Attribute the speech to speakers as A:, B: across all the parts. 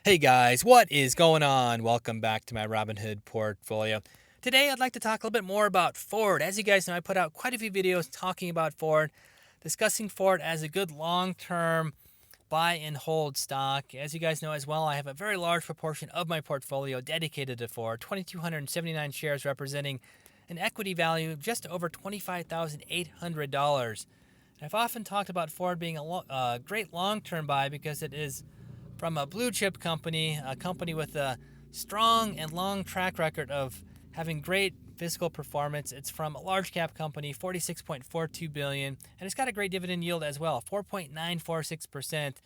A: Hey guys, what is going on? Welcome back to my Robinhood portfolio. Today I'd like to talk a little bit more about Ford. As you guys know, I put out quite a few videos talking about Ford, discussing Ford as a good long-term buy and hold stock. As you guys know as well, I have a very large proportion of my portfolio dedicated to Ford, 2,279 shares representing an equity value of just over $25,800. I've often talked about Ford being a great long-term buy because it is from a blue chip company, a company with a strong and long track record of having great fiscal performance. It's from a large cap company, 46.42 billion, and it's got a great dividend yield as well, 4.946%.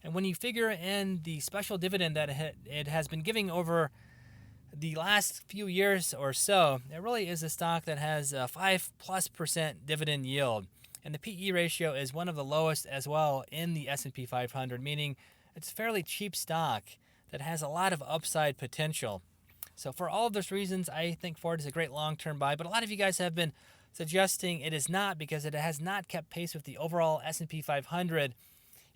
A: And when you figure in the special dividend that it has been giving over the last few years or so, it really is a stock that has a 5+% dividend yield. And the PE ratio is one of the lowest as well in the S&P 500, meaning it's a fairly cheap stock that has a lot of upside potential. So for all of those reasons, I think Ford is a great long-term buy. But a lot of you guys have been suggesting it is not because it has not kept pace with the overall S&P 500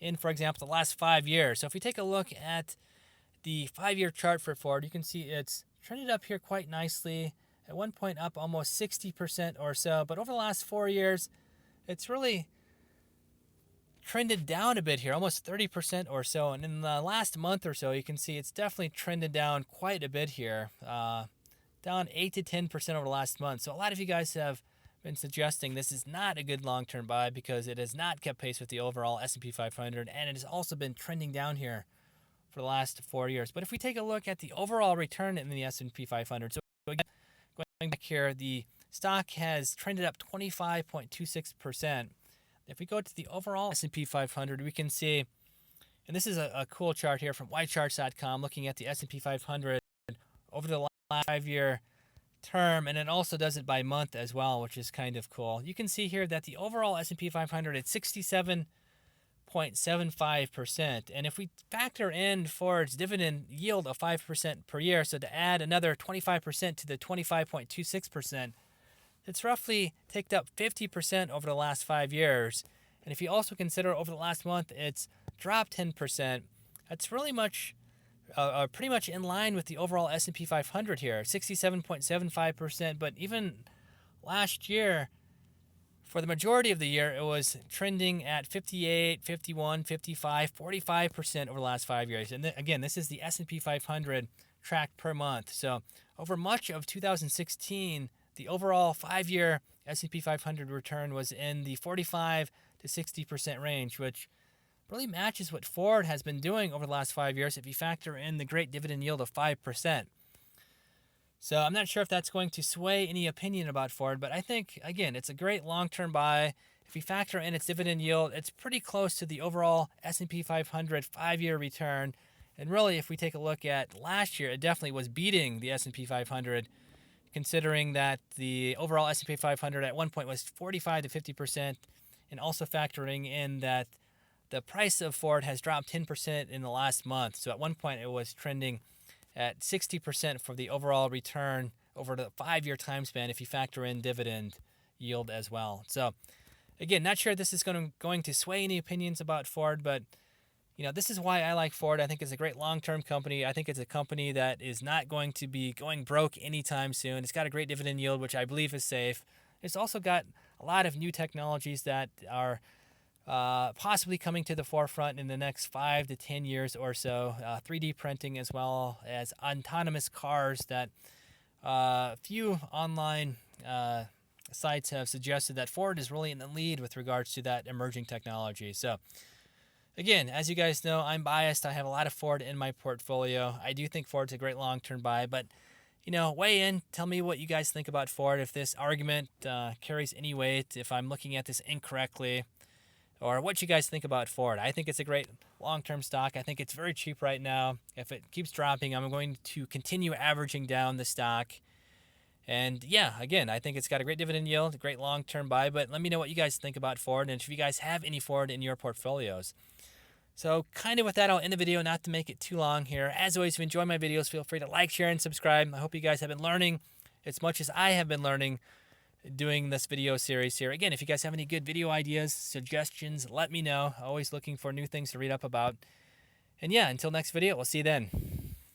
A: in, for example, the last 5 years. So if you take a look at the 5-year chart for Ford, you can see it's trended up here quite nicely. At one point up almost 60% or so. But over the last 4 years, it's really trended down a bit here, almost 30% or so. And in the last month or so, you can see it's definitely trended down quite a bit here, down 8 to 10% over the last month. So a lot of you guys have been suggesting this is not a good long-term buy because it has not kept pace with the overall S&P 500, and it has also been trending down here for the last 4 years. But if we take a look at the overall return in the S&P 500, so again, going back here, the stock has trended up 25.26%. If we go to the overall S&P 500, we can see, and this is a cool chart here from whitecharts.com, looking at the S&P 500 over the last 5-year term, and it also does it by month as well, which is kind of cool. You can see here that the overall S&P 500 is 67.75%, and if we factor in Ford's dividend yield of 5% per year, so to add another 25% to the 25.26%, it's roughly ticked up 50% over the last 5 years. And if you also consider over the last month, it's dropped 10%. That's really pretty much in line with the overall S&P 500 here, 67.75%. But even last year, for the majority of the year, it was trending at 58, 51, 55, 45% over the last 5 years. And again, this is the S&P 500 tracked per month. So over much of 2016, the overall 5-year S&P 500 return was in the 45 to 60% range, which really matches what Ford has been doing over the last 5 years if you factor in the great dividend yield of 5%. So I'm not sure if that's going to sway any opinion about Ford, but I think, again, it's a great long-term buy. If you factor in its dividend yield, it's pretty close to the overall S&P 500 5-year return. And really, if we take a look at last year, it definitely was beating the S&P 500, considering that the overall S&P 500 at one point was 45 to 50%, and also factoring in that the price of Ford has dropped 10% in the last month. So at one point it was trending at 60% for the overall return over the 5-year time span if you factor in dividend yield as well. So again, not sure this is going to sway any opinions about Ford, but this is why I like Ford. I think it's a great long-term company. I think it's a company that is not going to be going broke anytime soon. It's got a great dividend yield, which I believe is safe. It's also got a lot of new technologies that are possibly coming to the forefront in the next 5 to 10 years or so. 3D printing as well as autonomous cars that few online sites have suggested that Ford is really in the lead with regards to that emerging technology. So again, as you guys know, I'm biased. I have a lot of Ford in my portfolio. I do think Ford's a great long-term buy, but weigh in. Tell me what you guys think about Ford, if this argument carries any weight, if I'm looking at this incorrectly, or what you guys think about Ford. I think it's a great long-term stock. I think it's very cheap right now. If it keeps dropping, I'm going to continue averaging down the stock. And yeah, again, I think it's got a great dividend yield, a great long-term buy, but let me know what you guys think about Ford and if you guys have any Ford in your portfolios. So kind of with that, I'll end the video, not to make it too long here. As always, if you enjoy my videos, feel free to like, share, and subscribe. I hope you guys have been learning as much as I have been learning doing this video series here. Again, if you guys have any good video ideas, suggestions, let me know. Always looking for new things to read up about. And yeah, until next video, we'll see you then.